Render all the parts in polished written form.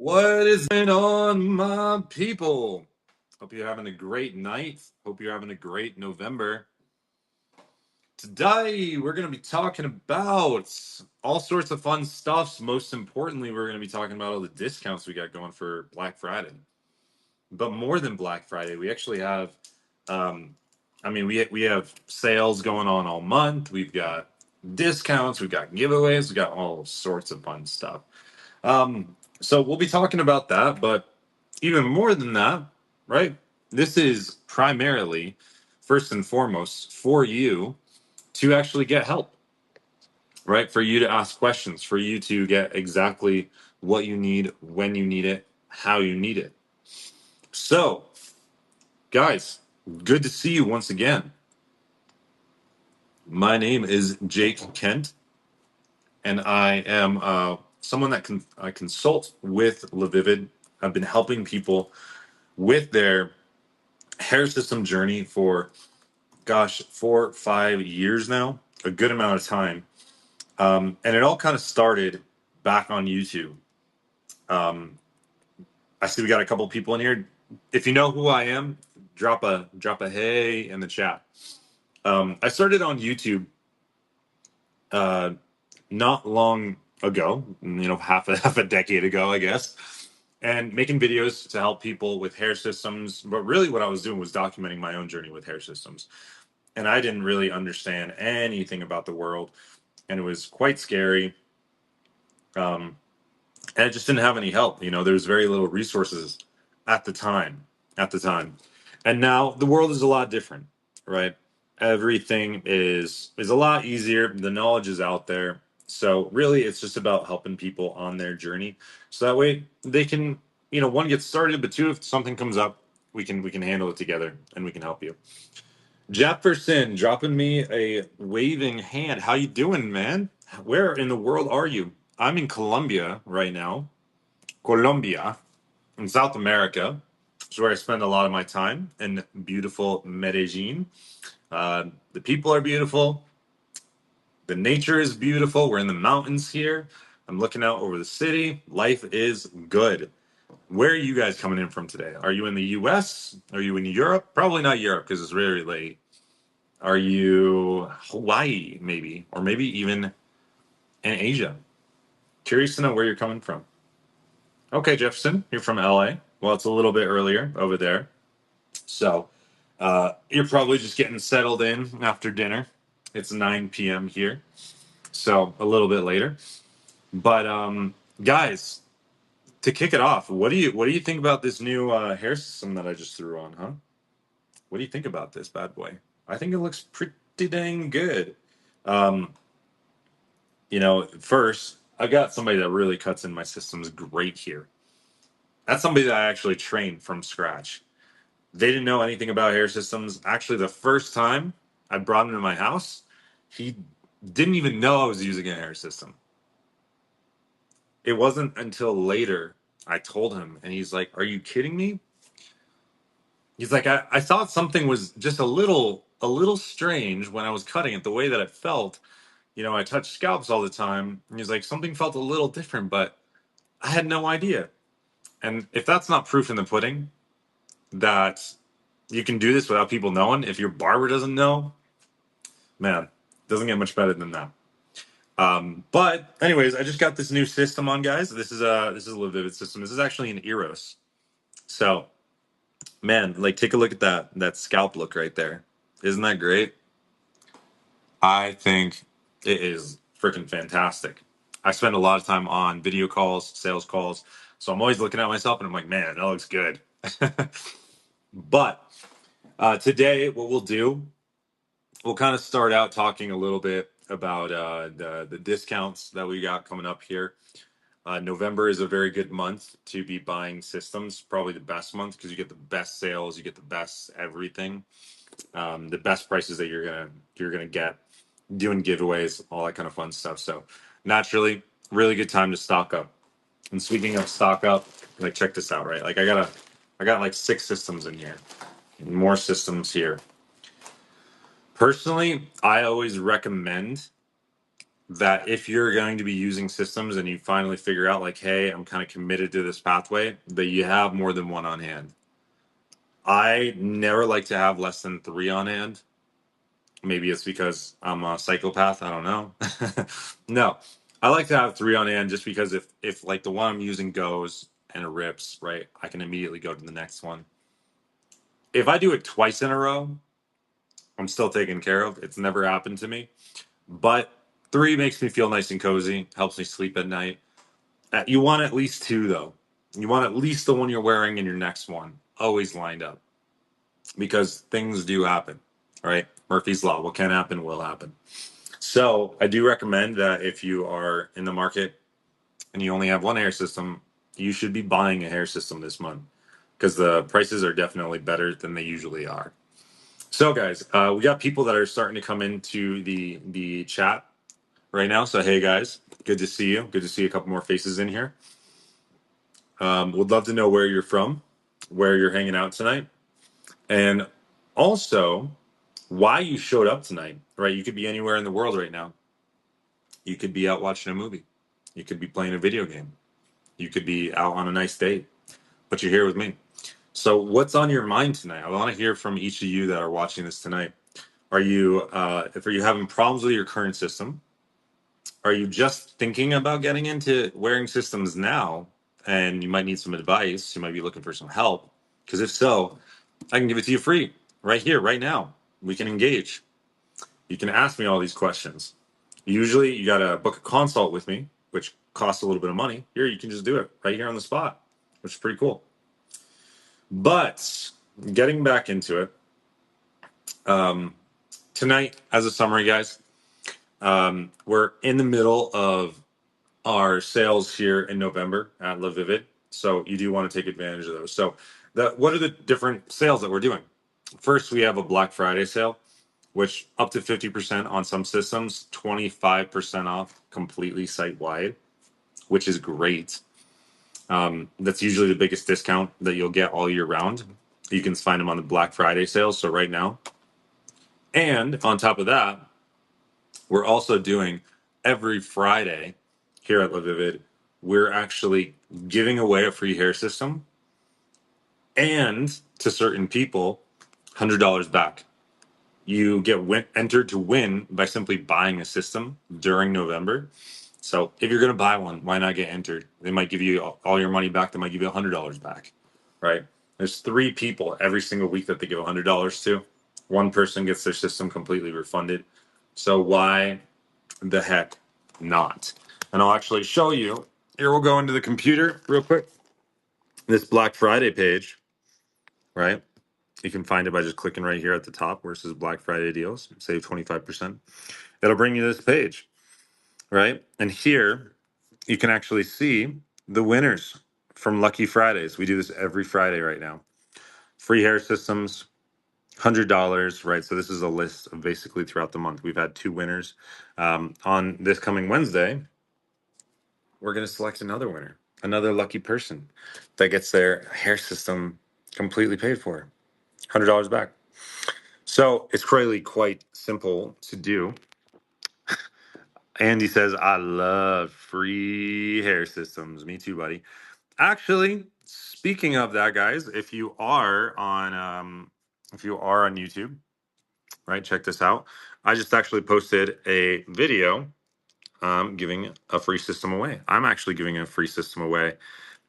What is going on, my people? Hope you're having a great night. Hope you're having a great November. Today, we're going to be talking about all sorts of fun stuff. Most importantly, we're going to be talking about all the discounts we got going for Black Friday. But more than Black Friday, we actually have, we have sales going on all month. We've got discounts, we've got giveaways, we've got all sorts of fun stuff. So we'll be talking about that, but even more than that, right? This is primarily, first and foremost, for you to actually get help, right? For you to ask questions, for you to get exactly what you need, when you need it, how you need it. So, guys, good to see you once again. My name is Jake Kent, and I am someone that I consult with LaVivid. I've been helping people with their hair system journey for, 4 or 5 years now, a good amount of time. And it all kind of started back on YouTube. Um, I see we got a couple people in here. If you know who I am, drop a hey in the chat. I started on YouTube uh, not long ago, half a decade ago, I guess, and making videos to help people with hair systems. But really, what I was doing was documenting my own journey with hair systems. And I didn't really understand anything about the world, and it was quite scary. Um, and I just didn't have any help. There was very little resources at the time. And now the world is a lot different, right? Everything is a lot easier. The knowledge is out there. So really, it's just about helping people on their journey, so that way they can, one, get started, but two, if something comes up, we can handle it together and we can help you. Jefferson dropping me a waving hand. How you doing, man? Where in the world are you? I'm in Colombia right now. Colombia, in South America. It's where I spend a lot of my time, in beautiful Medellin. The people are beautiful. The nature is beautiful. We're in the mountains here. I'm looking out over the city. Life is good. Where are you guys coming in from today? Are you in the US? Are you in Europe? Probably not Europe because it's very late. Are you Hawaii, maybe? Or maybe even in Asia? Curious to know where you're coming from. Okay, Jefferson, you're from LA. Well, it's a little bit earlier over there. So you're probably just getting settled in after dinner. It's 9 p.m. here. So a little bit later. But guys, to kick it off, what do you think about this new hair system that I just threw on, huh? What do you think about this bad boy? I think it looks pretty dang good. Um, First, I got somebody that really cuts in my systems great here. That's somebody that I actually trained from scratch. They didn't know anything about hair systems. Actually, the first time I brought him to my house, he didn't even know I was using a hair system. It wasn't until later I told him, and he's like, "Are you kidding me?" He's like, I thought something was just a little strange when I was cutting it, the way that it felt. I touch scalps all the time. And he's like, something felt a little different, but I had no idea. And if that's not proof in the pudding that you can do this without people knowing, if your barber doesn't know, man, doesn't get much better than that. But anyways, I just got this new system on, guys. This is a Livivid system. This is actually an Eros. So, man, like, take a look at that scalp look right there. Isn't that great? I think it is freaking fantastic. I spend a lot of time on video calls, sales calls, so I'm always looking at myself and I'm like, man, that looks good. But today, what we'll do, we'll kind of start out talking a little bit about the discounts that we got coming up here. November is a very good month to be buying systems, probably the best month because you get the best sales, you get the best everything, the best prices that you're gonna get, doing giveaways, all that kind of fun stuff. So naturally, really good time to stock up. And speaking of stock up, like, check this out, right? Like, I got like 6 systems in here, and more systems here. Personally, I always recommend that if you're going to be using systems and you finally figure out like, hey, I'm kind of committed to this pathway, that you have more than one on hand. I never like to have less than 3 on hand. Maybe it's because I'm a psychopath. I don't know. No, I like to have 3 on hand just because if like the one I'm using goes and it rips, right, I can immediately go to the next one. If I do it twice in a row, I'm still taken care of. It's never happened to me. But 3 makes me feel nice and cozy, helps me sleep at night. You want at least 2 though. You want at least the one you're wearing and your next one always lined up because things do happen, right? Murphy's Law, what can happen will happen. So I do recommend that if you are in the market and you only have one hair system, you should be buying a hair system this month because the prices are definitely better than they usually are. So guys, we got people that are starting to come into the chat right now. So hey guys, good to see you. Good to see a couple more faces in here. Would love to know where you're from, where you're hanging out tonight, and also why you showed up tonight. Right, you could be anywhere in the world right now. You could be out watching a movie. You could be playing a video game. You could be out on a nice date, but you're here with me. So what's on your mind tonight? I want to hear from each of you that are watching this tonight. Are you having problems with your current system? Are you just thinking about getting into wearing systems now and you might need some advice? You might be looking for some help. Because if so, I can give it to you free right here, right now. We can engage. You can ask me all these questions. Usually, you got to book a consult with me, which costs a little bit of money. Here, you can just do it right here on the spot, which is pretty cool. But getting back into it, tonight, as a summary, guys, we're in the middle of our sales here in November at La Vivid. So you do want to take advantage of those. So what are the different sales that we're doing? First, we have a Black Friday sale, which up to 50% on some systems, 25% off completely site wide, which is great. That's usually the biggest discount that you'll get all year round. You can find them on the Black Friday sales. So right now, and on top of that, we're also doing every Friday here at La Vivid, we're actually giving away a free hair system and to certain people, $100 back. You get entered to win by simply buying a system during November. So if you're going to buy one, why not get entered? They might give you all your money back. They might give you $100 back, right? There's 3 people every single week that they give $100 to. One person gets their system completely refunded. So why the heck not? And I'll actually show you. Here, we'll go into the computer real quick. This Black Friday page, right? You can find it by just clicking right here at the top where it says Black Friday deals, save 25%. It'll bring you to this page, right? And here you can actually see the winners from Lucky Fridays. We do this every Friday right now. Free hair systems, $100, right? So this is a list of basically throughout the month. We've had 2 winners. On this coming Wednesday, we're going to select another winner, another lucky person that gets their hair system completely paid for, $100 back. So it's really quite simple to do. Andy says, I love free hair systems. Me too, buddy. Actually, speaking of that, guys, if you are on YouTube, right, check this out. I just actually posted a video giving a free system away. I'm actually giving a free system away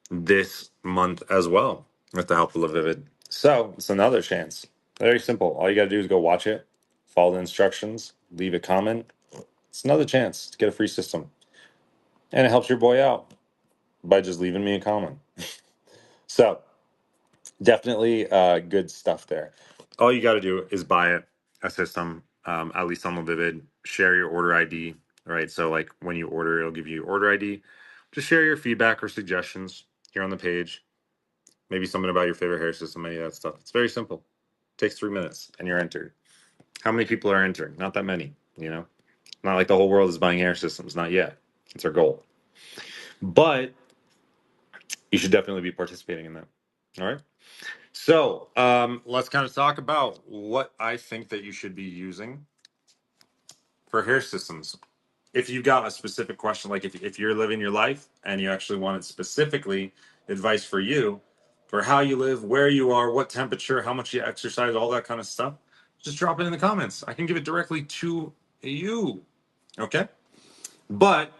this month as well with the help of Vivid. So it's another chance. Very simple. All you got to do is go watch it, follow the instructions, leave a comment. It's another chance to get a free system. And it helps your boy out by just leaving me a comment. So definitely good stuff there. All you got to do is buy it, a system, at least on Vivid. Share your order ID, right? So like when you order, it'll give you your order ID. Just share your feedback or suggestions here on the page. Maybe something about your favorite hair system, any of that stuff. It's very simple. Takes 3 minutes and you're entered. How many people are entering? Not that many, you know? Not like the whole world is buying hair systems. Not yet. It's our goal. But you should definitely be participating in that. All right. So let's kind of talk about what I think that you should be using for hair systems. if you've got a specific question, like if you're living your life and you actually wanted specifically advice for you, for how you live, where you are, what temperature, how much you exercise, all that kind of stuff, just drop it in the comments. I can give it directly to you. Okay. But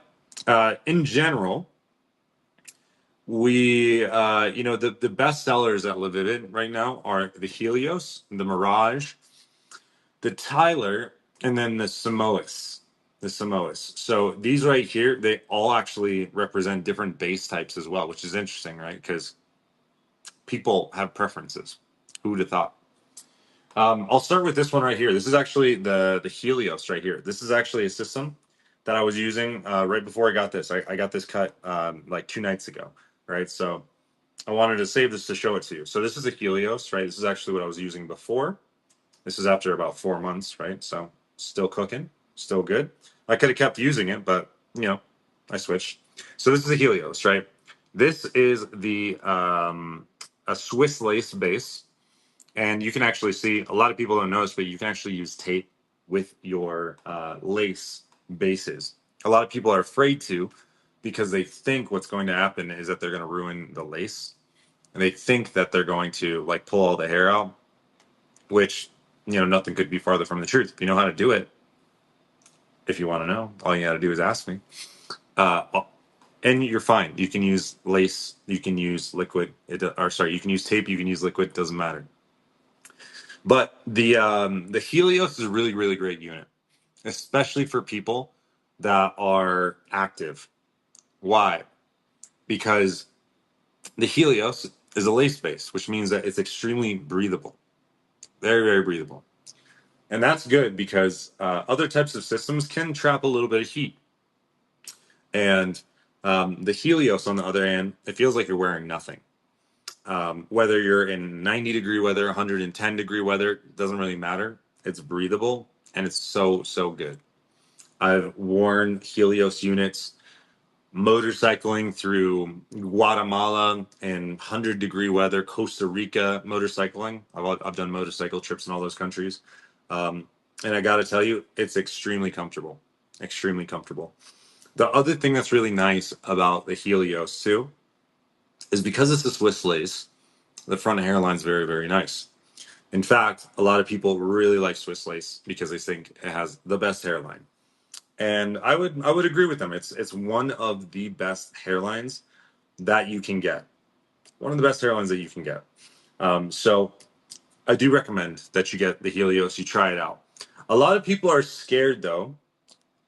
in general, the best sellers at Live Vivid right now are the Helios, the Mirage, the Tyler, and then the Samoas. The Samoas. So these right here, they all actually represent different base types as well, which is interesting, right? Because people have preferences. Who would have thought? I'll start with this one right here. This is actually the Helios right here. This is actually a system that I was using right before I got this. I got this cut like 2 nights ago, right? So I wanted to save this to show it to you. So this is a Helios, right? This is actually what I was using before. This is after about 4 months, right? So still cooking, still good. I could have kept using it, but I switched. So this is a Helios, right? This is the a Swiss lace base, and you can actually see a lot of people don't notice, but you can actually use tape with your lace bases. A lot of people are afraid to because they think what's going to happen is that they're going to ruin the lace, and they think that they're going to like pull all the hair out, which nothing could be farther from the truth. If you know how to do it, if you want to know, all you got to do is ask me. And you're fine. You can use lace, you can use liquid, you can use tape, you can use liquid. It doesn't matter. But the Helios is a really, really great unit, especially for people that are active. Why? Because the Helios is a lace base, which means that it's extremely breathable, very, very breathable. And that's good because other types of systems can trap a little bit of heat. And the Helios, on the other hand, it feels like you're wearing nothing. Whether you're in 90-degree weather, 110-degree weather, doesn't really matter. It's breathable and it's so, so good. I've worn Helios units motorcycling through Guatemala in 100-degree weather, Costa Rica motorcycling. I've done motorcycle trips in all those countries. And I got to tell you, it's extremely comfortable, extremely comfortable. The other thing that's really nice about the Helios too is because it's a Swiss lace, the front hairline is very, very nice. In fact, a lot of people really like Swiss lace because they think it has the best hairline. And I would agree with them. It's one of the best hairlines that you can get. One of the best hairlines that you can get. So I do recommend that you get the Helios, you try it out. A lot of people are scared though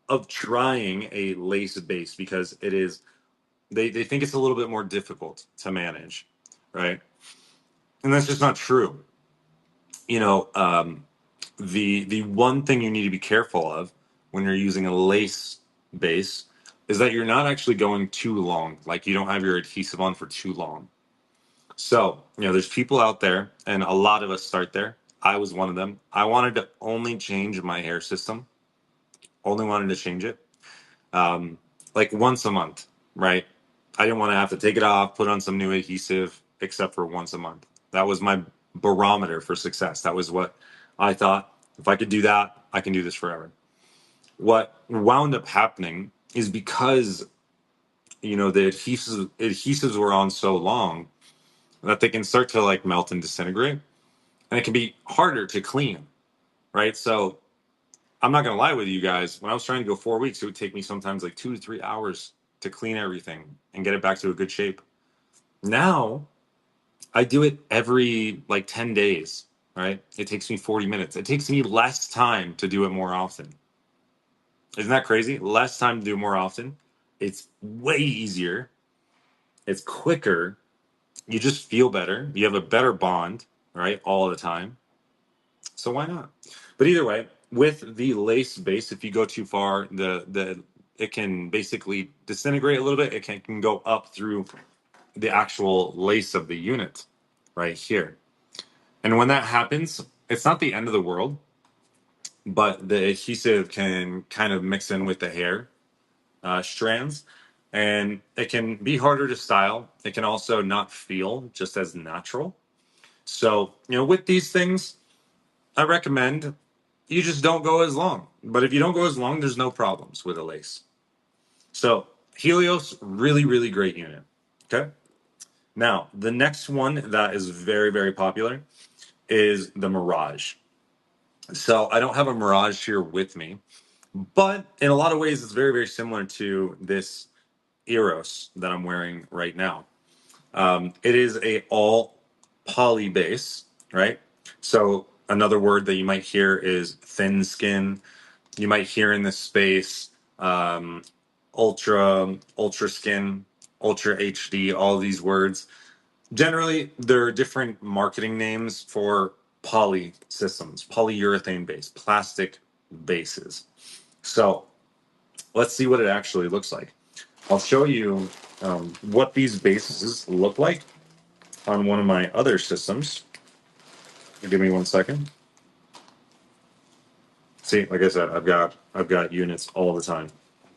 of trying a lace base because they think it's a little bit more difficult to manage, right? And that's just not true. The one thing you need to be careful of when you're using a lace base is that you're not actually going too long. Like you don't have your adhesive on for too long. So, there's people out there, and a lot of us start there. I was one of them. I wanted to only change my hair system, only wanted to change it like once a month, right? I didn't want to have to take it off, put on some new adhesive, except for once a month. That was my barometer for success. That was what I thought. If I could do that, I can do this forever. What wound up happening is because the adhesives were on so long that they can start to like melt and disintegrate, and it can be harder to clean, right? So I'm not gonna lie with you guys. When I was trying to go 4 weeks, it would take me sometimes like 2 to 3 hours to clean everything and get it back to a good shape. Now I do it every like 10 days, right? It takes me 40 minutes. It takes me less time to do it more often. Isn't that crazy? Less time to do it more often. It's way easier. It's quicker. You just feel better. You have a better bond, right? All the time. So why not? But either way, with the lace base, if you go too far, the it can basically disintegrate a little bit. It can go up through the actual lace of the unit right here. And when that happens, it's not the end of the world, but the adhesive can kind of mix in with the hair strands, and it can be harder to style. It can also not feel just as natural. So, with these things, I recommend you just don't go as long. But if you don't go as long, there's no problems with a lace. So Helios, really, really great unit. Okay. Now, the next one that is very, very popular is the Mirage. So I don't have a Mirage here with me, but in a lot of ways, it's very, very similar to this Eros that I'm wearing right now. It is a all poly base, right? So another word that you might hear is thin skin. You might hear in this space ultra skin, ultra HD, all these words. Generally, there are different marketing names for poly systems, polyurethane based, plastic bases. So let's see what it actually looks like. I'll show you what these bases look like on one of my other systems. Give me 1 second. See, like I said, I've got units all the time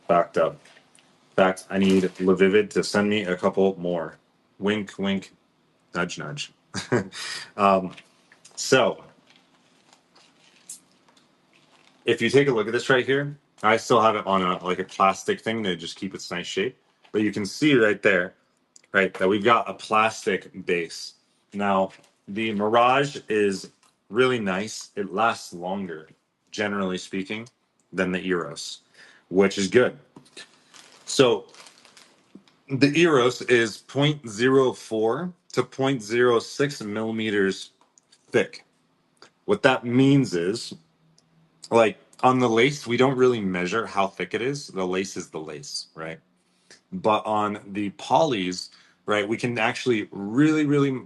backed up. In fact, I need Levivid to send me a couple more. Wink, wink, nudge, nudge. um, so if you take a look at this right here, I still have it on a plastic thing to just keep its nice shape. But you can see right there, right, that we've got a plastic base. Now, the Mirage is really nice. It lasts longer, generally speaking, than the Eros, which is good. So the Eros is zero point 0.04 to 0.06 millimeters thick. What that means is, like on the lace, we don't really measure how thick it is. The lace is the lace, right? But on the polys, right, we can actually really, really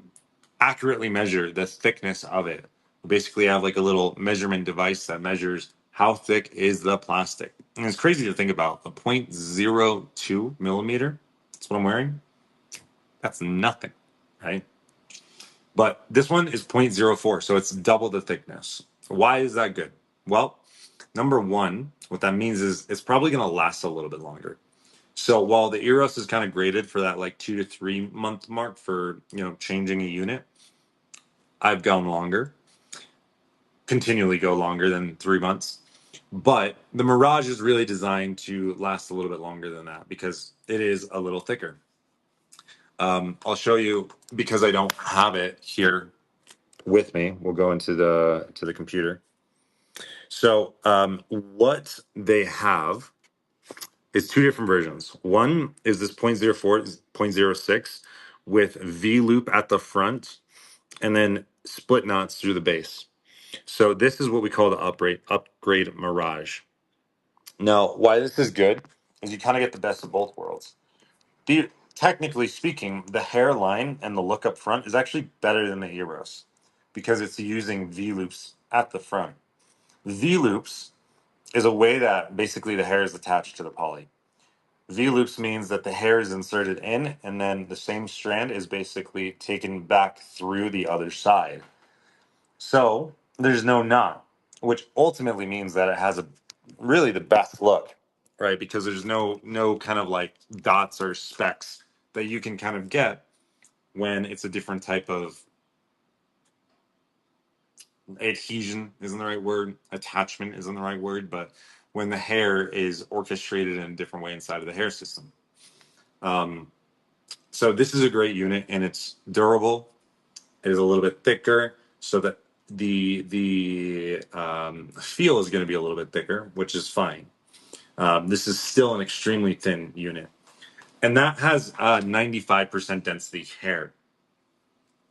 accurately measure the thickness of it. We basically have like a little measurement device that measures how thick is the plastic. And it's crazy to think about. A 0.02 millimeter, that's what I'm wearing. That's nothing, right? But this one is 0.04, so it's double the thickness. Why is that good? Well, number one, what that means is it's probably going to last a little bit longer. So while the Eros is kind of graded for that like 2 to 3 month mark for changing a unit, I've gone longer, continually go longer than 3 months. But the Mirage is really designed to last a little bit longer than that because it is a little thicker. I'll show you because I don't have it here with me. We'll go into the computer. So what they have is two different versions. One is this 0.04, 0.06 with V loop at the front and then split knots through the base. So this is what we call the upgrade Mirage. Now, why this is good is you kind of get the best of both worlds. Technically speaking, the hairline and the look up front is actually better than the Eros because it's using V loops at the front. V loops is a way that basically the hair is attached to the poly. V loops means that the hair is inserted in and then the same strand is basically taken back through the other side. So there's no knot, which ultimately means that it has a really the best look, right? Because there's no kind of like dots or specks that you can kind of get when it's a different type of adhesion isn't the right word, attachment isn't the right word, but when the hair is orchestrated in a different way inside of the hair system. So this is a great unit and it's durable. It is a little bit thicker so that the feel is going to be a little bit thicker, which is fine. This is still an extremely thin unit. And that has 95% density hair.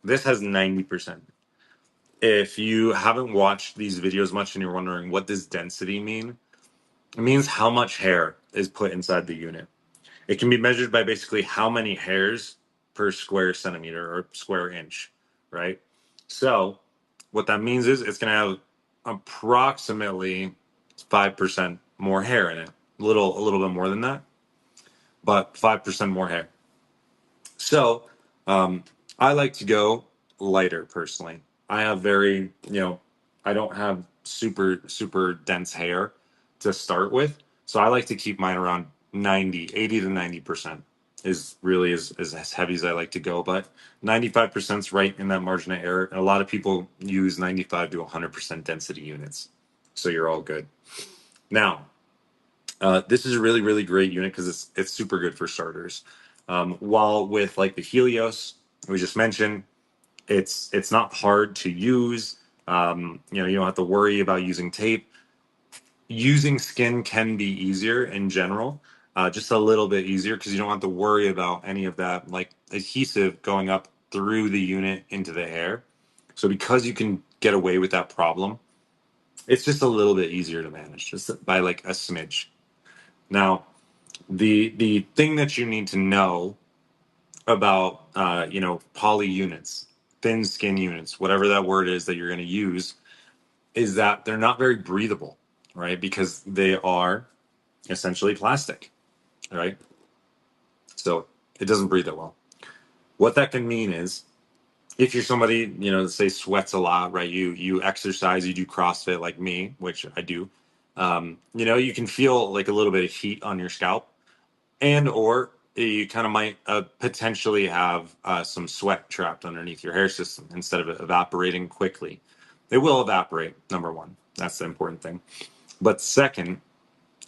This has 90%. If you haven't watched these videos much and you're wondering what does density mean, it means how much hair is put inside the unit. It can be measured by basically how many hairs per square centimeter or square inch, right? So what that means is it's going to have approximately 5% more hair in it. A little bit more than that, but 5% more hair. So I like to go lighter personally. I have I don't have super dense hair to start with. So I like to keep mine around 80 to 90% is really as heavy as I like to go. But 95% is right in that margin of error. And a lot of people use 95 to 100% density units. So you're all good. Now, this is a really, really great unit because it's super good for starters. While with like the Helios we just mentioned, it's not hard to use. You don't have to worry about using tape. Using skin can be easier in general, just a little bit easier because you don't have to worry about any of that like adhesive going up through the unit into the hair. So because you can get away with that problem, it's just a little bit easier to manage, just by like a smidge. Now, the thing that you need to know about poly units, thin skin units, whatever that word is that you're going to use, is that they're not very breathable, right? Because they are essentially plastic, right? So it doesn't breathe that well. What that can mean is if you're somebody, say sweats a lot, right? You exercise, you do CrossFit like me, which I do. You can feel like a little bit of heat on your scalp, and or you kind of might potentially have some sweat trapped underneath your hair system instead of it evaporating quickly. It will evaporate, number one. That's the important thing. But second,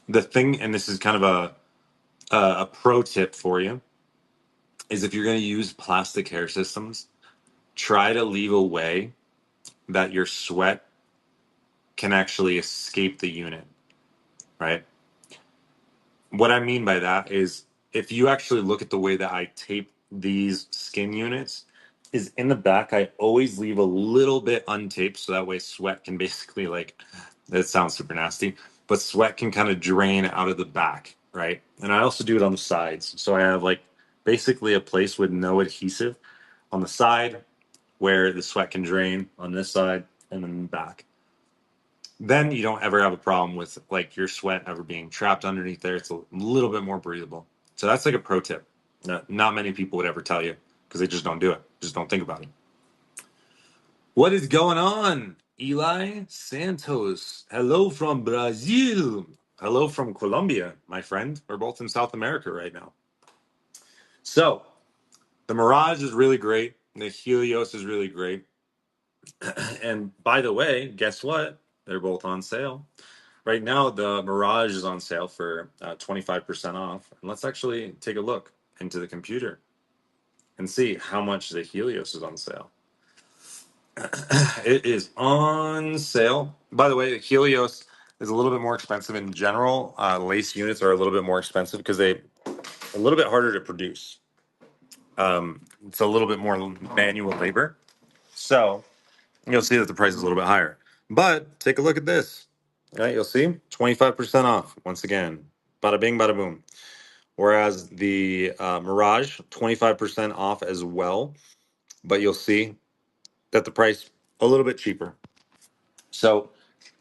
the thing, and this is kind of a pro tip for you, is if you're going to use plastic hair systems, try to leave a way that your sweat can actually escape the unit, right? What I mean by that is if you actually look at the way that I tape these skin units, is in the back, I always leave a little bit untaped so that way sweat can basically like, that sounds super nasty, but sweat can kind of drain out of the back, right? And I also do it on the sides. So I have like basically a place with no adhesive on the side where the sweat can drain on this side and then the back. Then you don't ever have a problem with like your sweat ever being trapped underneath there. It's a little bit more breathable. So that's like a pro tip. Not many people would ever tell you because they just don't do it. Just don't think about it. What is going on? Eli Santos. Hello from Brazil. Hello from Colombia, my friend. We're both in South America right now. So the Mirage is really great. The Helios is really great. And by the way, guess what? They're both on sale. Right now, the Mirage is on sale for 25% off. And let's actually take a look into the computer and see how much the Helios is on sale. It is on sale. By the way, the Helios is a little bit more expensive in general. Lace units are a little bit more expensive because they a little bit harder to produce. It's a little bit more manual labor. So you'll see that the price is a little bit higher. But take a look at this. Right, you'll see 25% off once again. Bada bing, bada boom. Whereas the Mirage, 25% off as well. But you'll see that the price a little bit cheaper. So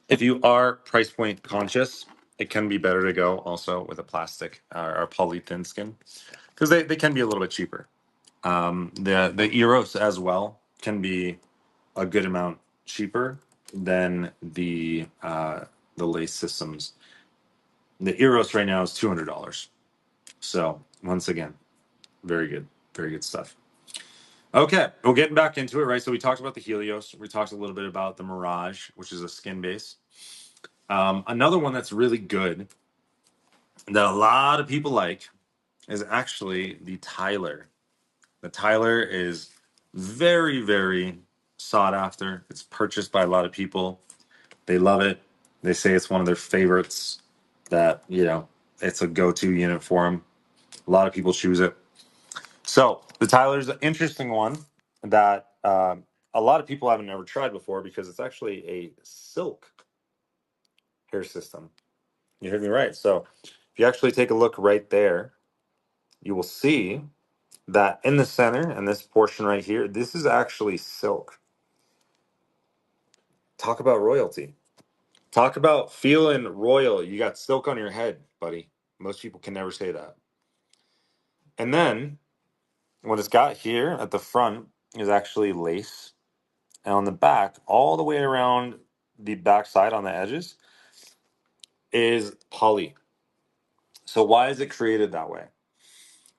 if you are price point conscious, it can be better to go also with a plastic or poly thin skin because they can be a little bit cheaper. The Eros as well can be a good amount cheaper than the lace systems. The Eros right now is $200. So once again, very good stuff. Okay, well, getting back into it, right? So we talked about the Helios. We talked a little bit about the Mirage, which is a skin base. Another one that's really good that a lot of people like is actually the Tyler. The Tyler is very sought after. It's purchased by a lot of people. They love it. They say it's one of their favorites. That it's a go-to unit for them. A lot of people choose it. So the Tyler's an interesting one that a lot of people haven't ever tried before because it's actually a silk hair system. You heard me right. So if you actually take a look right there, you will see that in the center and this portion right here, this is actually silk. Talk about royalty. Talk about feeling royal. You got silk on your head, buddy. Most people can never say that. And then what it's got here at the front is actually lace. And on the back, all the way around the back side on the edges, is poly. So why is it created that way?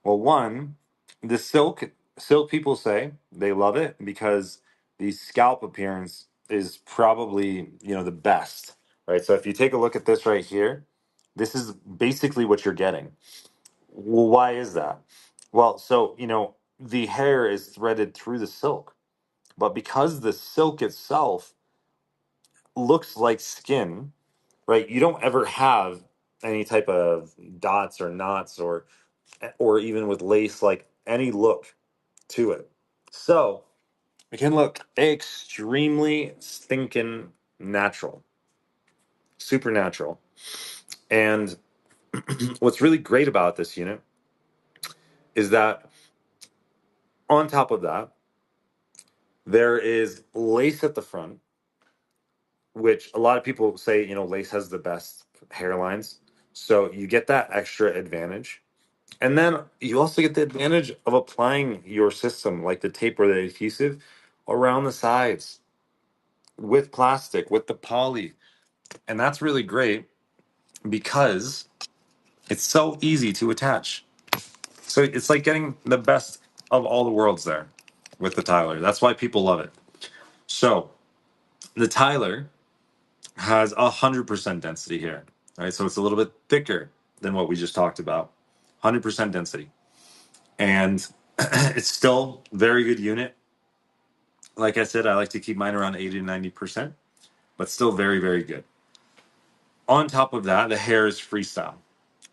Well, one, the silk people say they love it because the scalp appearance is probably, the best, right? So if you take a look at this right here, this is basically what you're getting. Well, why is that? Well, so, the hair is threaded through the silk, but because the silk itself looks like skin, right? You don't ever have any type of dots or knots or even with lace, like any look to it. So it can look extremely stinking natural, supernatural. And what's really great about this unit is that on top of that, there is lace at the front, which a lot of people say, lace has the best hairlines. So you get that extra advantage. And then you also get the advantage of applying your system, like the tape or the adhesive, around the sides with plastic, with the poly. And that's really great because it's so easy to attach. So it's like getting the best of all the worlds there with the Tyler. That's why people love it. So the Tyler has 100% density here. Right, so it's a little bit thicker than what we just talked about. 100% density. And it's still very good unit. Like I said, I like to keep mine around 80 to 90%, but still very, very good. On top of that, the hair is freestyle.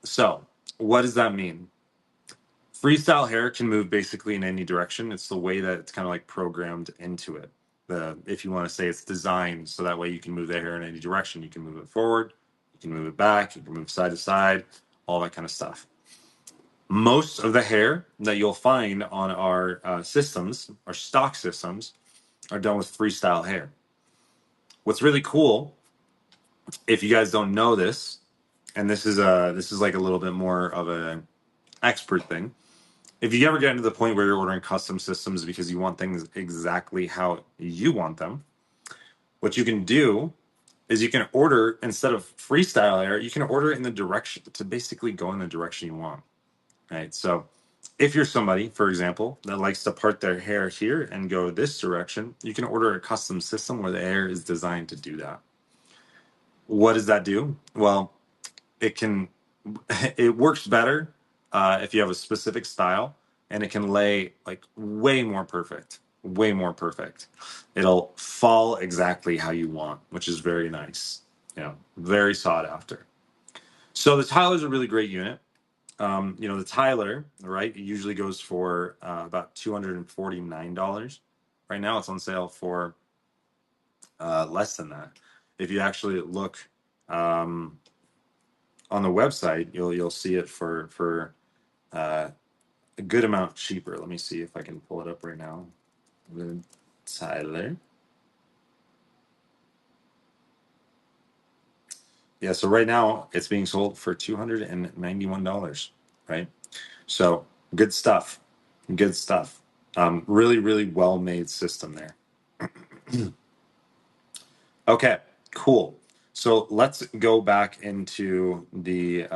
So what does that mean? Freestyle hair can move basically in any direction. It's the way that it's kind of like programmed into it. If you want to say it's designed so that way you can move the hair in any direction. You can move it forward, you can move it back, you can move side to side, all that kind of stuff. Most of the hair that you'll find on our systems, our stock systems, are done with freestyle hair. What's really cool, if you guys don't know this, and this is like a little bit more of a expert thing. If you ever get into the point where you're ordering custom systems because you want things exactly how you want them, what you can do is you can order, instead of freestyle hair, you can order it in the direction to basically go in the direction you want. Right. So if you're somebody, for example, that likes to part their hair here and go this direction, you can order a custom system where the hair is designed to do that. What does that do? Well, it can it works better if you have a specific style, and it can lay like way more perfect, way more perfect. It'll fall exactly how you want, which is very nice. Very sought after. So the Tyler's a really great unit. The Tyler, right, it usually goes for about $249. Right now it's on sale for less than that. If you actually look on the website, you'll see it for a good amount cheaper. Let me see if I can pull it up right now. The Tyler. Yeah, so right now it's being sold for $291, right? So good stuff. Good stuff. Really, really well made system there. Okay, cool. So let's go back into the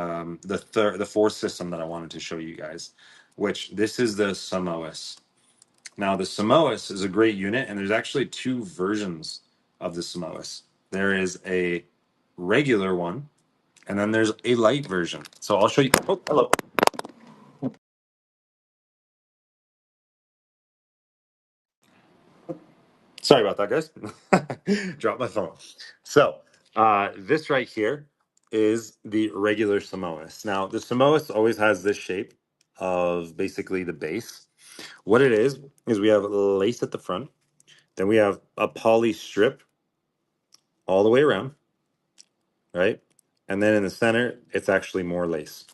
fourth system that I wanted to show you guys, which this is the Samoas. Now the Samoas is a great unit, and there's actually two versions of the Samoas. There is a regular one, and then there's a light version. So I'll show you. Oh, hello. Sorry about that, guys. Dropped my phone. So this right here is the regular Samoas. Now the Samoas always has this shape of basically the base. What it is we have lace at the front, then we have a poly strip all the way around, right? And then in the center, it's actually more lace.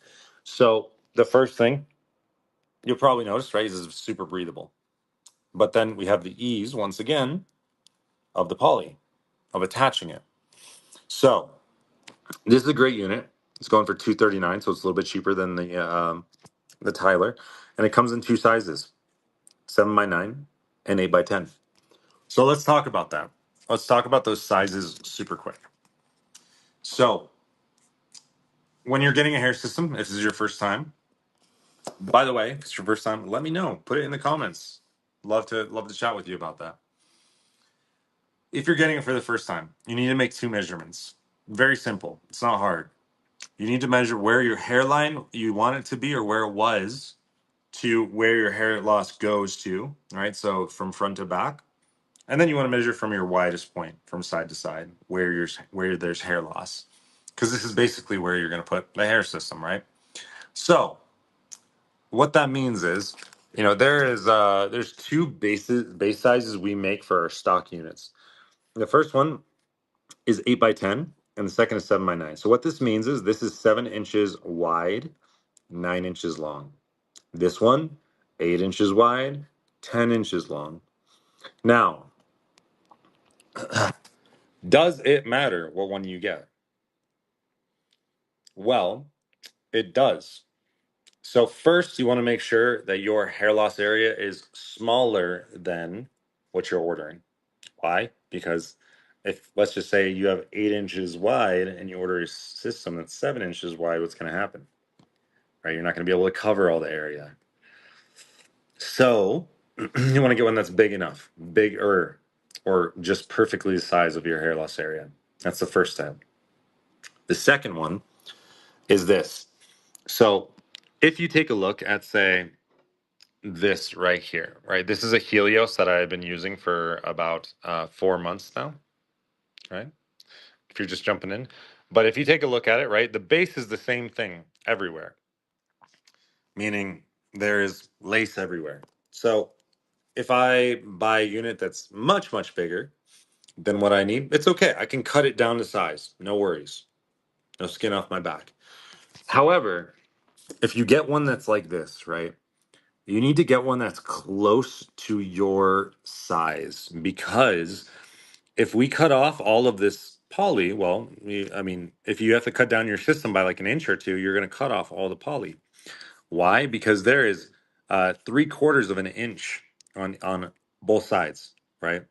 So the first thing you'll probably notice, right, is it's super breathable. But then we have the ease, once again, of the poly, of attaching it. So this is a great unit. It's going for $239, so it's a little bit cheaper than the Tyler, and it comes in two sizes, 7x9 and 8x10. So let's talk about that. Let's talk about those sizes super quick. So when you're getting a hair system, if this is your first time, by the way, if it's your first time, let me know. Put it in the comments. Love to chat with you about that. If you're getting it for the first time, you need to make two measurements. Very simple. It's not hard. You need to measure where your hairline you want it to be or where it was to where your hair loss goes to. All right. So from front to back. And then you want to measure from your widest point from side to side where there's hair loss. Because this is basically where you're going to put the hair system, right? So what that means is, there's two base sizes we make for our stock units. The first one is 8 by 10, and the second is 7 by 9. So what this means is this is 7 inches wide, 9 inches long. This one, 8 inches wide, 10 inches long. Now, does it matter what one you get? Well, it does. So first, you want to make sure that your hair loss area is smaller than what you're ordering. Why? Because if, let's just say, you have 8 inches wide and you order a system that's 7 inches wide, what's going to happen? Right? You're not going to be able to cover all the area. So you want to get one that's big enough, bigger, or just perfectly the size of your hair loss area. That's the first step. The second one is this. So if you take a look at, say, this right here, right? This is a Helios that I've been using for about 4 months now, right? If you're just jumping in. But if you take a look at it, right, the base is the same thing everywhere, meaning there is lace everywhere. So if I buy a unit that's much, much bigger than what I need, it's okay. I can cut it down to size. No worries. No skin off my back. However, if you get one that's like this, right, you need to get one that's close to your size, because if we cut off all of this poly, well, if you have to cut down your system by like an inch or two, you're going to cut off all the poly. Why? Because there is 3/4 of an inch on both sides, right?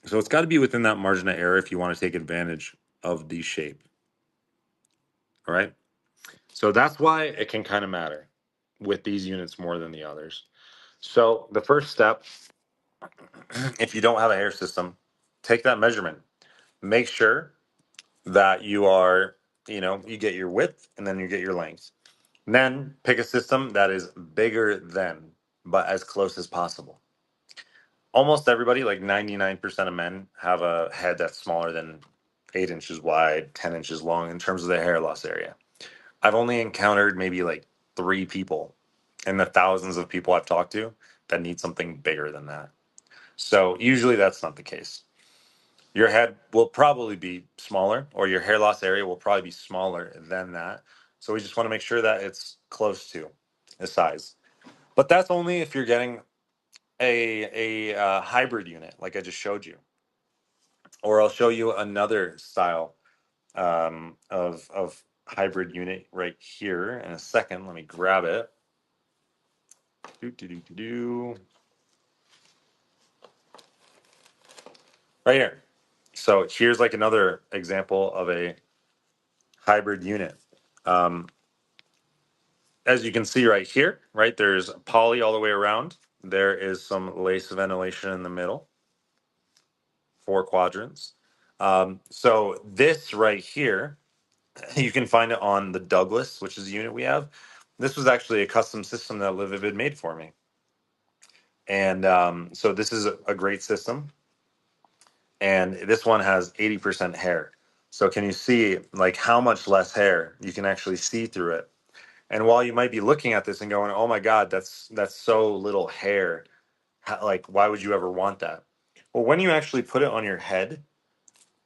So it's got to be within that margin of error if you want to take advantage of the shape. All right. So that's why it can kind of matter with these units more than the others. So the first step, if you don't have a hair system, take that measurement. Make sure that you get your width and then you get your length. And then pick a system that is bigger than, but as close as possible. Almost everybody, like 99% of men, have a head that's smaller than 8 inches wide, 10 inches long in terms of their hair loss area. I've only encountered maybe like 3 people in the thousands of people I've talked to that need something bigger than that. So usually that's not the case. Your head will probably be smaller, or your hair loss area will probably be smaller than that. So we just want to make sure that it's close to the size. But that's only if you're getting a hybrid unit, like I just showed you. Or I'll show you another style of hybrid unit right here in a second. Let me grab it. Right here. So here's like another example of a hybrid unit. As you can see right here, right, there's poly all the way around. There is some lace ventilation in the middle, 4 quadrants. So this right here, you can find it on the Douglas, which is the unit we have. This was actually a custom system that Livivid made for me. And so this is a great system. And this one has 80% hair. So can you see like how much less hair? You can actually see through it. And while you might be looking at this and going, "Oh my God, that's so little hair. Like, why would you ever want that?" Well, when you actually put it on your head,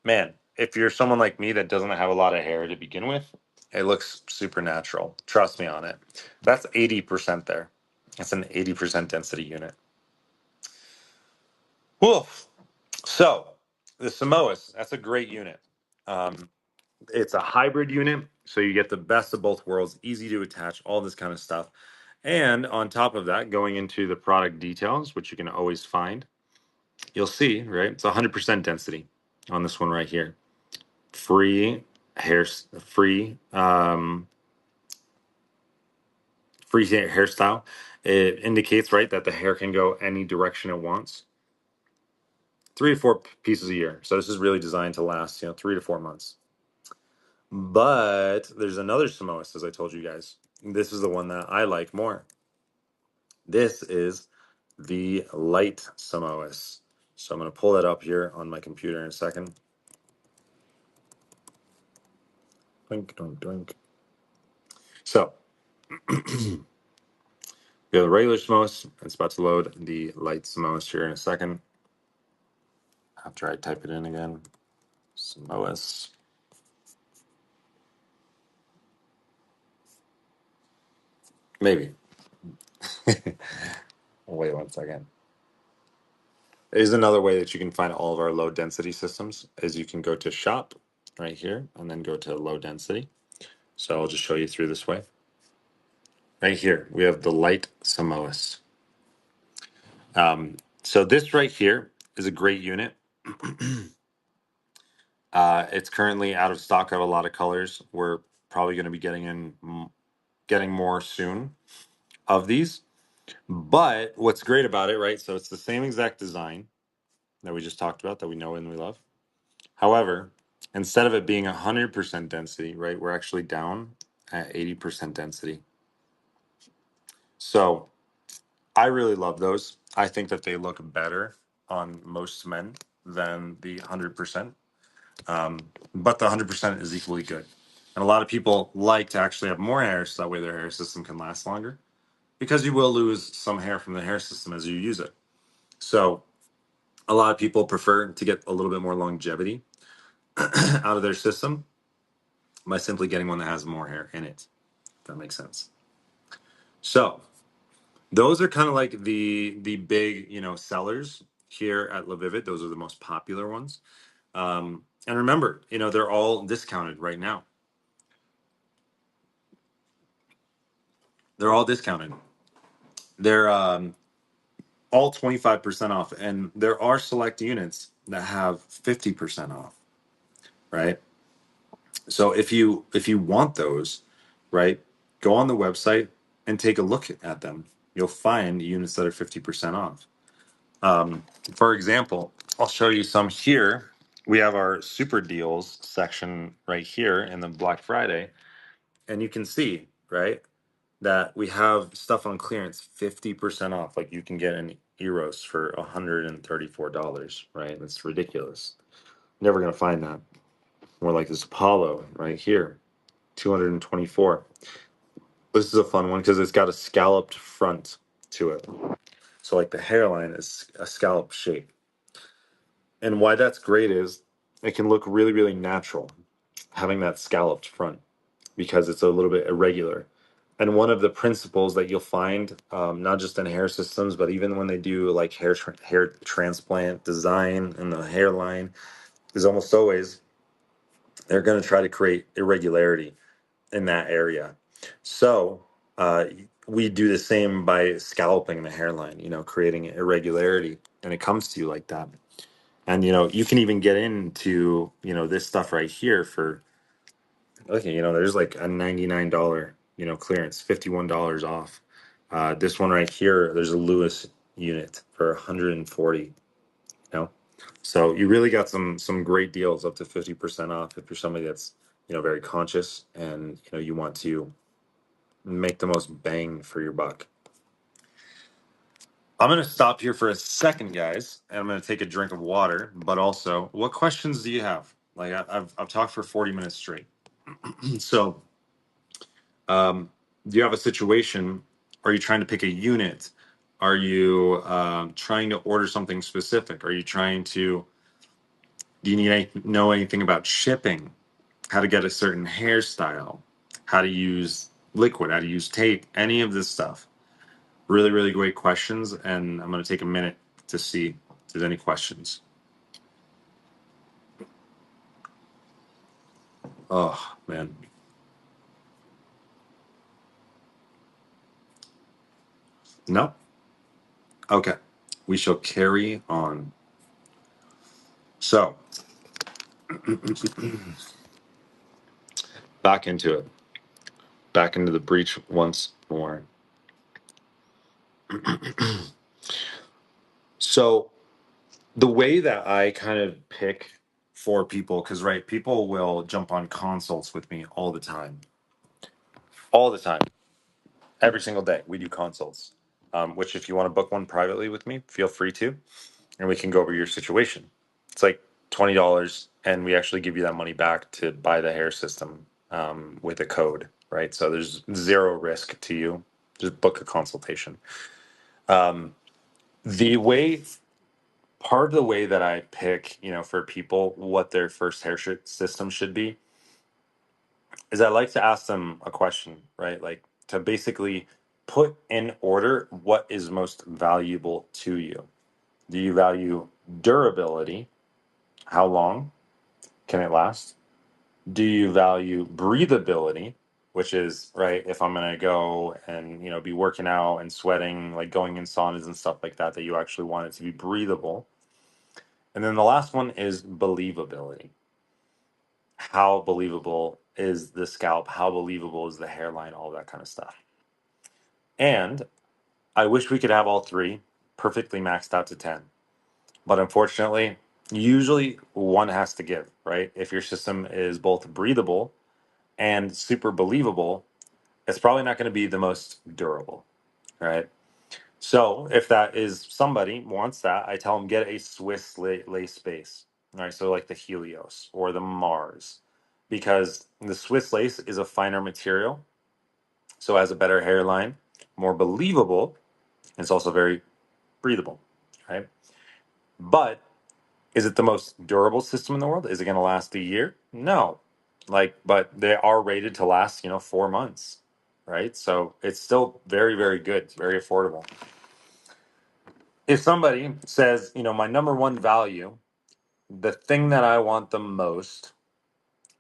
man, if you're someone like me that doesn't have a lot of hair to begin with, it looks super natural. Trust me on it. That's 80% there. That's an 80% density unit. Woof. So the Samoas, that's a great unit. It's a hybrid unit, so you get the best of both worlds, easy to attach, all this kind of stuff. And on top of that, going into the product details, which you can always find, you'll see, right? It's 100% density on this one right here. Free hairstyle. It indicates, right, that the hair can go any direction it wants. 3 to 4 pieces a year. So this is really designed to last, 3 to 4 months. But there's another Samoas, as I told you guys. This is the one that I like more. This is the light Samoas. So I'm going to pull that up here on my computer in a second. Doink, doink, doink. So we have the regular Samoas. It's about to load the light Samoas here in a second. After I type it in again. Samoas. Maybe. Wait 1 second. There's another way that you can find all of our low density systems is you can go to shop right here and then go to low density. So I'll just show you through this way. Right here, we have the light Samoas. So this right here is a great unit. It's currently out of stock of a lot of colors. We're probably going to be getting more soon of these. But what's great about it, right? So it's the same exact design that we just talked about that we know and we love. However, instead of it being 100% density, right, we're actually down at 80% density. So I really love those. I think that they look better on most men than the 100%. But the 100% is equally good. And a lot of people like to actually have more hair so that way their hair system can last longer because you will lose some hair from the hair system as you use it. So a lot of people prefer to get a little bit more longevity out of their system by simply getting one that has more hair in it. If that makes sense. So those are kind of like the big, sellers here at LaVivid. Those are the most popular ones. And remember, they're all discounted right now. They're all discounted. They're all 25% off, and there are select units that have 50% off, right? So if you want those, right, go on the website and take a look at them. You'll find units that are 50% off. For example, I'll show you some here. We have our super deals section right here in the Black Friday, and you can see, right, that we have stuff on clearance 50% off. Like you can get an Eros for $134, right? That's ridiculous. Never gonna find that. More like this Apollo right here, 224. This is a fun one because it's got a scalloped front to it. So like the hairline is a scallop shape. And why that's great is it can look really, really natural having that scalloped front because it's a little bit irregular. And one of the principles that you'll find, not just in hair systems, but even when they do like hair transplant design and the hairline, is almost always they're going to try to create irregularity in that area. So we do the same by scalping the hairline, creating irregularity, and it comes to you like that. And you can even get into this stuff right here for okay, there's like a $99 clearance, $51 off. This one right here, there's a Lewis unit for 140. So you really got some great deals up to 50% off if you're somebody that's very conscious and you want to make the most bang for your buck. I'm going to stop here for a second, guys, and I'm going to take a drink of water. But also, what questions do you have? Like I've talked for 40 minutes straight. So, do you have a situation? Are you trying to pick a unit? Are you trying to order something specific? Are you trying to? Do you know anything about shipping? How to get a certain hairstyle? How to use liquid? How to use tape? Any of this stuff? Really, really great questions, and I'm going to take a minute to see if there's any questions. Oh, man. No? Okay. We shall carry on. So, back into it. Back into the breach once more. So, the way that I kind of pick for people because, right, people will jump on consults with me all the time. All the time. Every single day, we do consults. Which, if you want to book one privately with me, feel free to, and we can go over your situation. It's like $20, and we actually give you that money back to buy the hair system with a code, right? So there's zero risk to you. Just book a consultation. The way, part of the way that I pick, for people what their first system should be is I like to ask them a question, right? Like to basically put in order what is most valuable to you. Do you value durability? How long can it last? Do you value breathability, which is, right, if I'm going to go and, be working out and sweating, like going in saunas and stuff like that, that you actually want it to be breathable. And then the last one is believability. How believable is the scalp? How believable is the hairline? All that kind of stuff. And I wish we could have all three perfectly maxed out to 10. But unfortunately, usually one has to give, right? If your system is both breathable and super believable, it's probably not going to be the most durable, right? So if that is somebody wants that, I tell them get a Swiss lace base, right? So like the Helios or the Mars, because the Swiss lace is a finer material, so it has a better hairline, more believable, and it's also very breathable, right? But is it the most durable system in the world? Is it going to last a year? No. But they are rated to last, 4 months, right? So it's still very, very good. It's very affordable. If somebody says, my number one value, the thing that I want the most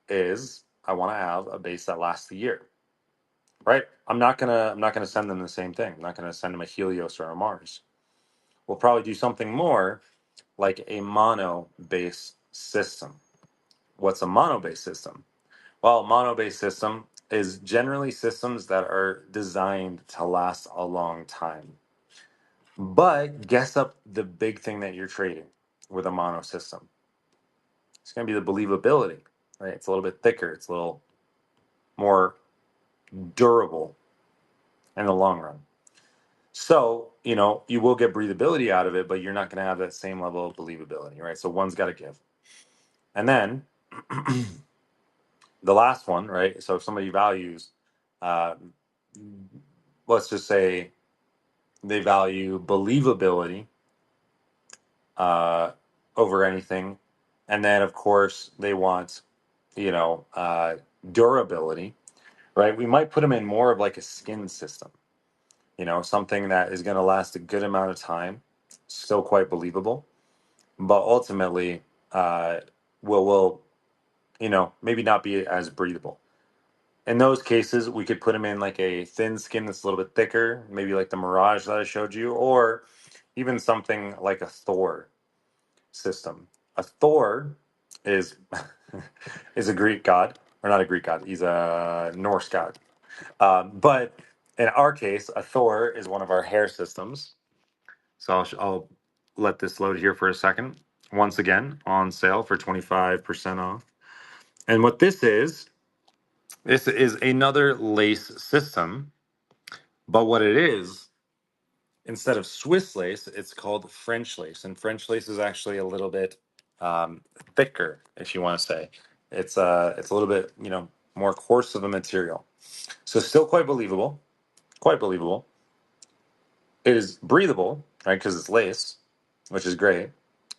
is I want to have a base that lasts a year, right? I'm not gonna send them the same thing. I'm not gonna send them a Helios or a Mars. We'll probably do something more like a mono base system. What's a mono base system? Well, a mono base system is generally systems that are designed to last a long time. But guess up the big thing that you're trading with a mono system. It's going to be the believability, right? It's a little bit thicker. It's a little more durable in the long run. So, you will get breathability out of it, but you're not going to have that same level of believability, right? So one's got to give. And then the last one, right? So if somebody values, uh, let's just say they value believability uh, over anything. And then, of course, they want, durability, right? We might put them in more of like a skin system, something that is going to last a good amount of time, still quite believable, but ultimately uh, will maybe not be as breathable. In those cases, we could put them in like a thin skin that's a little bit thicker, maybe like the Mirage that I showed you, or even something like a Thor system. A Thor is is a Greek god, or not a Greek god. He's a Norse god. But in our case, a Thor is one of our hair systems. So I'll let this load here for a second. Once again, on sale for 25% off. And what this is another lace system. But what it is, instead of Swiss lace, it's called French lace. And French lace is actually a little bit um, thicker, if you want to say. It's a little bit, more coarse of a material. So still quite believable, quite believable. It is breathable, right? Because it's lace, which is great,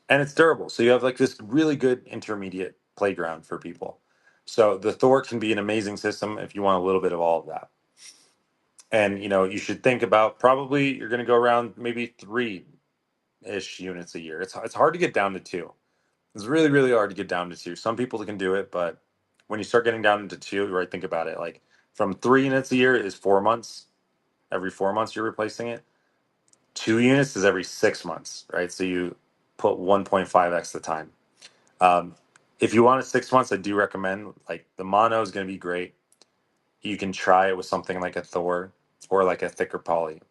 and it's durable. So you have like this really good intermediate playground for people. So the Thor can be an amazing system if you want a little bit of all of that. And you should think about probably you're going to go around maybe 3-ish units a year. It's hard to get down to 2. It's really, really hard to get down to 2. Some people can do it, but when you start getting down into 2, right? Think about it. Like from 3 units a year is 4 months. Every 4 months you're replacing it. 2 units is every 6 months, right? So you put 1.5x the time. If you want it 6 months, I do recommend like the mono is going to be great. You can try it with something like a Thor or like a thicker poly.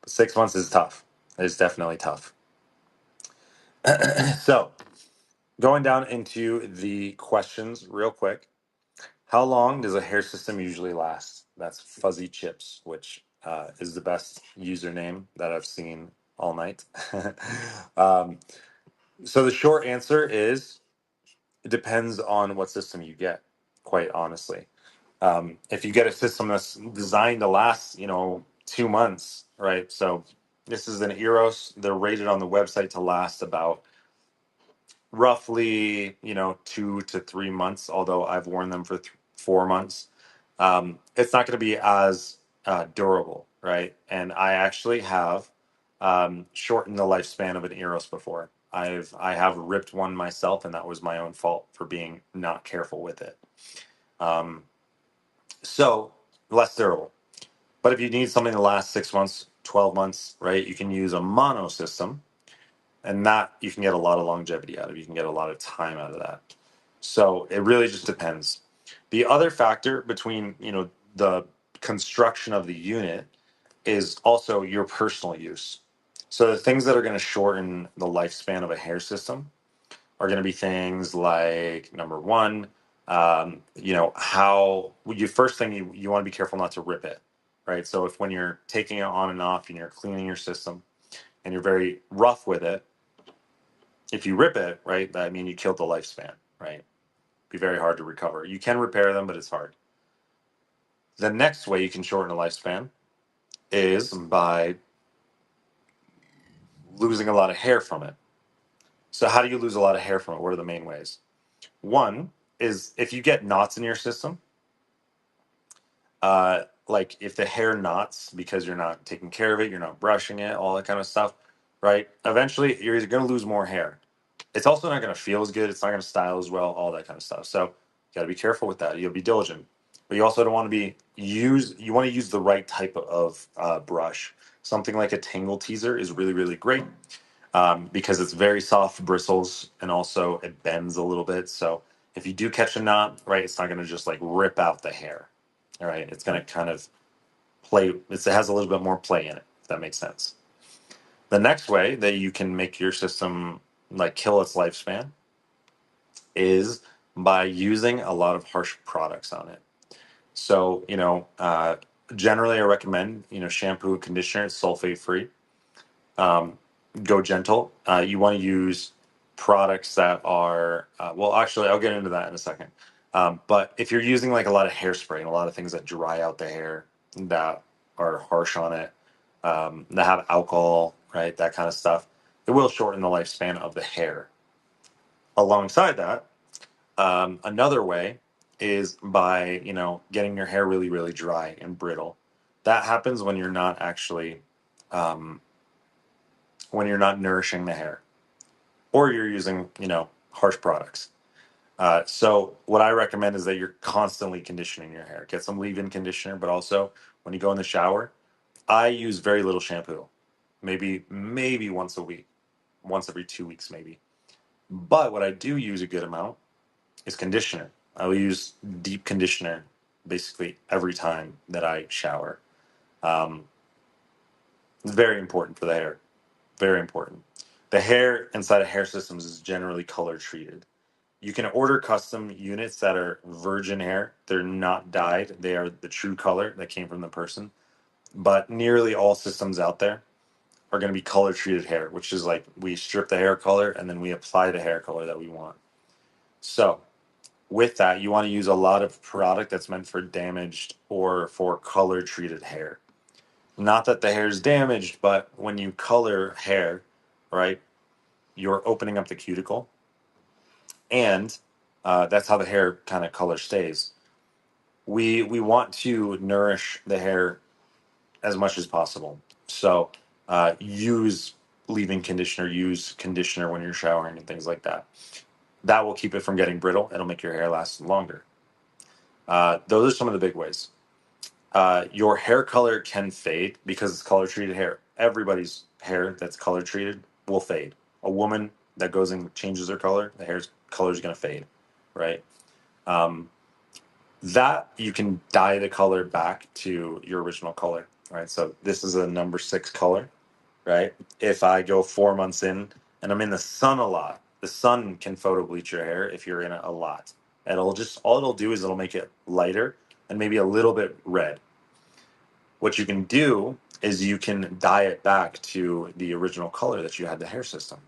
But 6 months is tough. It's definitely tough. So Going down into the questions real quick. How long does a hair system usually last? That's Fuzzy Chips, which is the best username that I've seen all night. um, so the short answer is it depends on what system you get, quite honestly. If you get a system that's designed to last, 2 months, right? So this is an Eros. They're rated on the website to last about roughly 2 to 3 months, although I've worn them for 4 months. It's not going to be as durable, right? And I actually have shortened the lifespan of an Eros before. I have ripped one myself, and that was my own fault for being not careful with it. um, so less durable. But if you need something to last 6 months, 12 months, right, you can use a mono system, and that you can get a lot of longevity out of. You can get a lot of time out of that. So it really just depends. The other factor between, the construction of the unit is also your personal use. So the things that are going to shorten the lifespan of a hair system are going to be things like number one, how you first thing you want to be careful not to rip it, right? So if when you're taking it on and off and you're cleaning your system and you're very rough with it, if you rip it, right, that means you killed the lifespan, right? Be very hard to recover. You can repair them, but it's hard. The next way you can shorten a lifespan is by losing a lot of hair from it. So how do you lose a lot of hair from it? What are the main ways? One is if you get knots in your system, like if the hair knots because you're not taking care of it, you're not brushing it, all that kind of stuff, right? Eventually, you're going to lose more hair. It's also not going to feel as good. It's not going to style as well, all that kind of stuff. So you got to be careful with that. You'll be diligent, but you also don't want to you want to use the right type of brush. Something like a tangle teaser is really, really great because it's very soft bristles and also it bends a little bit. So if you do catch a knot, right, it's not going to just like rip out the hair. All right, it's going to kind of play. It has a little bit more play in it, if that makes sense. The next way that you can make your system like kill its lifespan is by using a lot of harsh products on it. So, generally I recommend, shampoo and conditioner, it's sulfate free. Um, Go gentle. You want to use products that are, well, actually, I'll get into that in a second. But if you're using like a lot of hairspray and a lot of things that dry out the hair that are harsh on it, that have alcohol, right, that kind of stuff, it will shorten the lifespan of the hair. Alongside that, another way is by, getting your hair really, really dry and brittle. That happens when you're not actually, um, when you're not nourishing the hair or you're using, harsh products. So what I recommend is that you're constantly conditioning your hair. Get some leave-in conditioner, but also when you go in the shower, I use very little shampoo, maybe once a week, once every 2 weeks, maybe. But what I do use a good amount is conditioner. I will use deep conditioner basically every time that I shower. Um, it's very important for the hair. Very important. The hair inside of hair systems is generally color treated. You can order custom units that are virgin hair. They're not dyed. They are the true color that came from the person. But nearly all systems out there are going to be color treated hair, which is like we strip the hair color and then we apply the hair color that we want. So with that, you want to use a lot of product that's meant for damaged or for color treated hair. Not that the hair is damaged, but when you color hair, right, you're opening up the cuticle, and that's how the hair kind of color stays. We want to nourish the hair as much as possible. So use leave-in conditioner, use conditioner when you're showering and things like that. That will keep it from getting brittle. It'll make your hair last longer. Those are some of the big ways. Your hair color can fade because it's color treated hair. Everybody's hair that's color treated will fade. A woman that goes and changes her color, the hair's color is going to fade, right? Um, that you can dye the color back to your original color, right? So this is a number 6 color, right? If I go 4 months in and I'm in the sun a lot, The sun can photo bleach your hair if you're in it a lot. All it'll do is it'll make it lighter and maybe a little bit red. What you can do is you can dye it back to the original color that you had the hair system.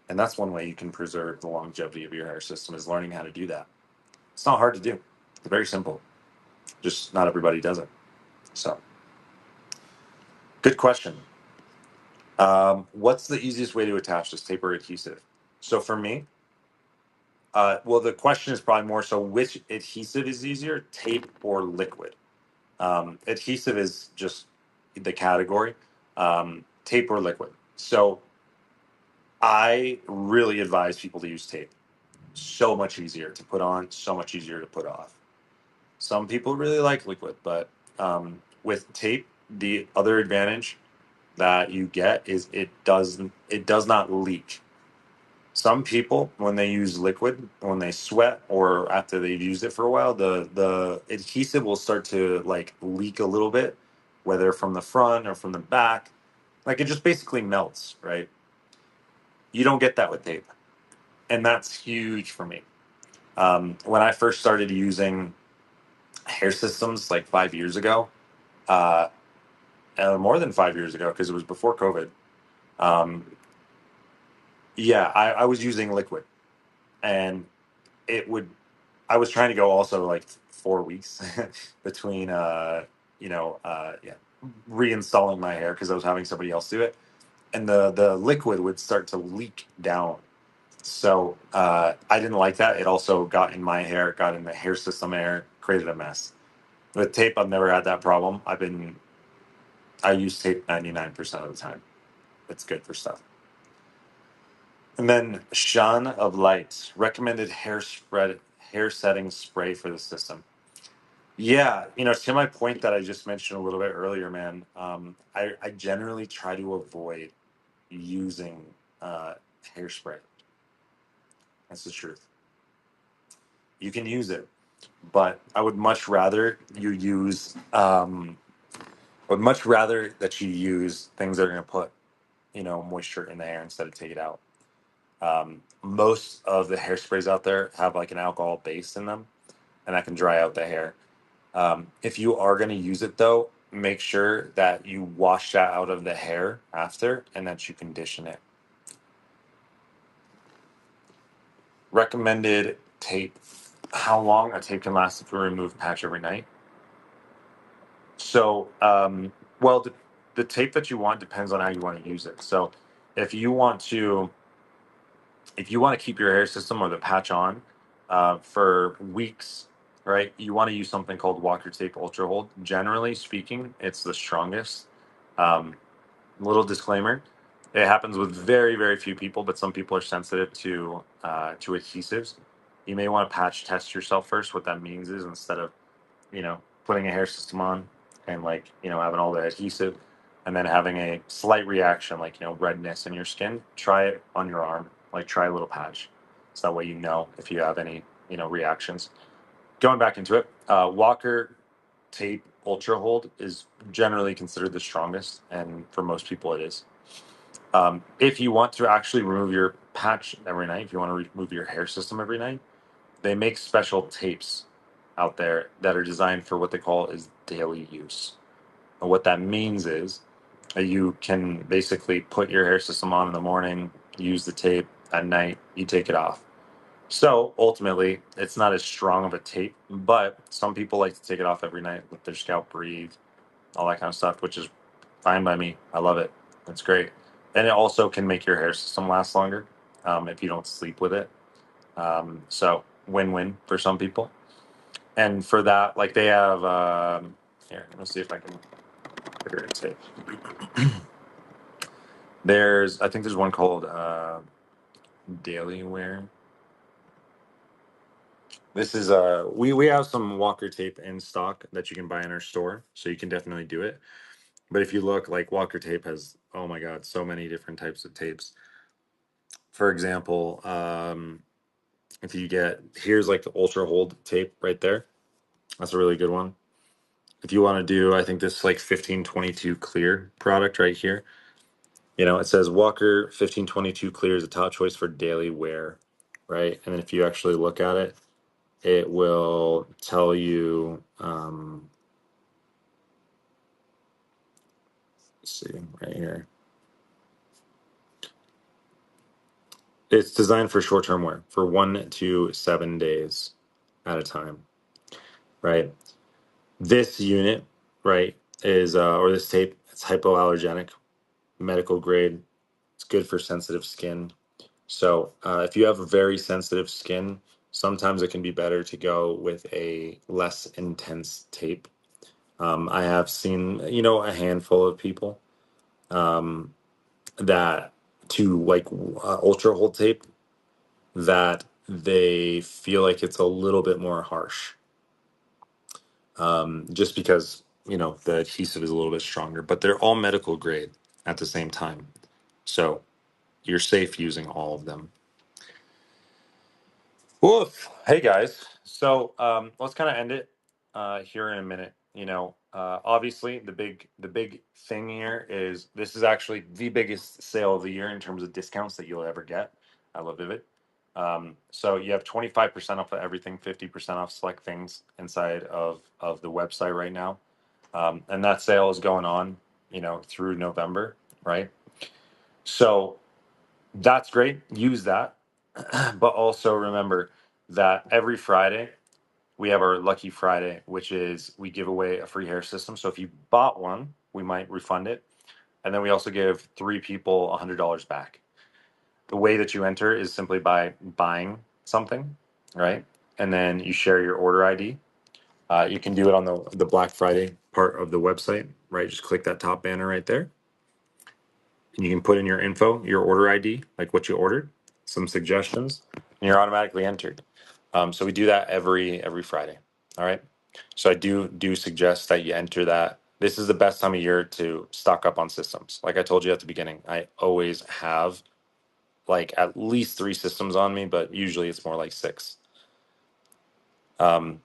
And that's one way you can preserve the longevity of your hair system, is learning how to do that. It's not hard to do. It's very simple. Just not everybody does it. So, good question. What's the easiest way to attach this, tape or adhesive? So for me, well, the question is probably more so which adhesive is easier, tape or liquid? Adhesive is just the category, tape or liquid. So I really advise people to use tape. So much easier to put on, so much easier to put off. Some people really like liquid, but with tape, the other advantage that you get is it does not leak. Some people, when they use liquid, when they sweat or after they've used it for a while, the adhesive will start to like leak a little bit, whether from the front or from the back. Like it just basically melts, right? You don't get that with tape, and that's huge for me. When I first started using hair systems like 5 years ago, uh, more than 5 years ago, because it was before COVID. Um, yeah, I was using liquid, and it would. I was trying to go also like 4 weeks between, yeah, reinstalling my hair because I was having somebody else do it, and the liquid would start to leak down. So I didn't like that. It also got in my hair, got in the hair system air, created a mess. With tape, I've never had that problem. I use tape 99% of the time. It's good for stuff. And then Sean of Light recommended hair setting spray for the system. Yeah, to my point that I just mentioned a little bit earlier, man. I generally try to avoid using uh, hairspray. That's the truth. You can use it, but I would much rather you use. I would much rather that you use things that are going to put moisture in the hair instead of take it out. Most of the hairsprays out there have like an alcohol base in them, and that can dry out the hair. If you are going to use it, though, make sure that you wash that out of the hair after and that you condition it. Recommended tape. How long a tape can last if you remove patch every night? So, well, the tape that you want depends on how you want to use it. So, if you want to if you want to keep your hair system or the patch on for weeks, right? You want to use something called Walker Tape Ultra Hold. Generally speaking, it's the strongest. Um, Little disclaimer: it happens with very, very few people, but some people are sensitive to adhesives. You may want to patch test yourself first. What that means is instead of putting a hair system on and like having all the adhesive and then having a slight reaction like redness in your skin, try it on your arm, like try a little patch, so that way if you have any reactions. Going back into it, Walker Tape Ultra Hold is generally considered the strongest, and for most people it is. If you want to actually remove your patch every night, if you want to remove your hair system every night, they make special tapes out there that are designed for what they call is daily use. And what that means is that you can basically put your hair system on in the morning, use the tape at night, you take it off. So ultimately, it's not as strong of a tape, but some people like to take it off every night, let their scalp breathe, all that kind of stuff, which is fine by me. I love it. It's great. And it also can make your hair system last longer if you don't sleep with it. So win-win for some people. And for that, like they have, here, let's see if I can figure it out. I think there's one called Daily Wear. This is we have some Walker tape in stock that you can buy in our store, so you can definitely do it. But if you look, like Walker tape has, oh my God, so many different types of tapes. For example, if you here's like the Ultra Hold tape right there. That's a really good one. If you want to do, I think this like 1522 clear product right here. It says Walker 1522 clear is a top choice for daily wear, right? And then if you actually look at it, it will tell you, let's see right here. It's designed for short-term wear for 1 to 7 days at a time, right? This unit, right, is or this tape, it's hypoallergenic, medical grade. It's good for sensitive skin. So if you have a very sensitive skin, sometimes it can be better to go with a less intense tape. I have seen, a handful of people that to like ultra hold tape that they feel like it's a little bit more harsh, just because the adhesive is a little bit stronger. But they're all medical grade at the same time, so you're safe using all of them. Woof. Hey guys. So let's kind of end it here in a minute. Obviously the big thing here is this is actually the biggest sale of the year in terms of discounts that you'll ever get. I love Vivid. So you have 25% off of everything, 50% off select things inside of the website right now. And that sale is going on, through November, right? So that's great. Use that. But also remember that every Friday we have our Lucky Friday, which is we give away a free hair system. So if you bought one, we might refund it. And then we also give 3 people $100 back. The way that you enter is simply by buying something, right? And then you share your order ID. You can do it on the Black Friday part of the website, right? Just click that top banner right there. And you can put in your info, your order ID, like what you ordered, some suggestions, and you're automatically entered. So we do that every Friday. All right. So I do suggest that you enter that. This is the best time of year to stock up on systems. Like I told you at the beginning, I always have like at least 3 systems on me, but usually it's more like 6.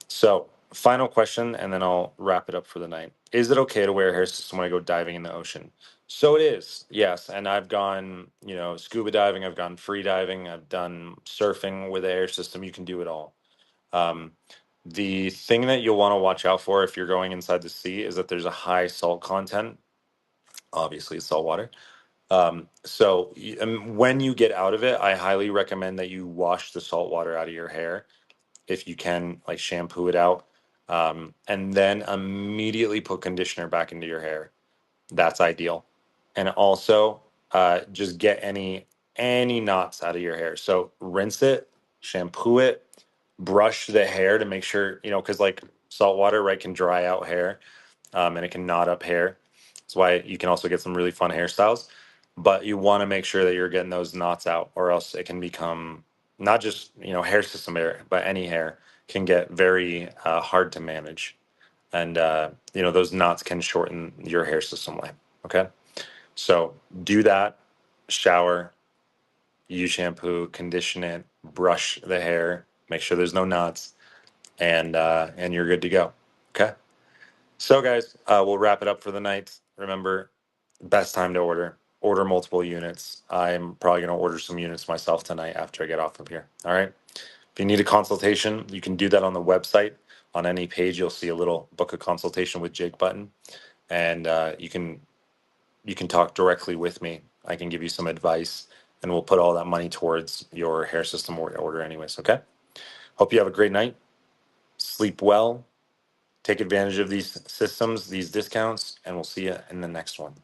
So final question, and then I'll wrap it up for the night. Is it okay to wear a hair system when I go diving in the ocean? So it is, yes. And I've gone, scuba diving, I've gone free diving, I've done surfing with a hair system. You can do it all. Um, the thing that you'll want to watch out for if you're going inside the sea is that there's a high salt content. Obviously, it's salt water. When you get out of it, I highly recommend that you wash the salt water out of your hair if you can, like shampoo it out, and then immediately put conditioner back into your hair. That's ideal. And also, just get any knots out of your hair. So rinse it, shampoo it, brush the hair to make sure, because like salt water, right, can dry out hair, and it can knot up hair. That's why you can also get some really fun hairstyles. But you want to make sure that you're getting those knots out, or else it can become not just hair system hair, but any hair can get very hard to manage, and those knots can shorten your hair system life. Okay, so do that. Shower, use shampoo, condition it, brush the hair, make sure there's no knots, and you're good to go. Okay. So, guys, we'll wrap it up for the night. Remember, best time to order. Order multiple units. I'm probably going to order some units myself tonight after I get off of here. All right. If you need a consultation, you can do that on the website. On any page, you'll see a little book a consultation with Jake button, and you can talk directly with me. I can give you some advice, and we'll put all that money towards your hair system order, anyways. Okay. Hope you have a great night. Sleep well. Take advantage of these systems, these discounts, and we'll see you in the next one.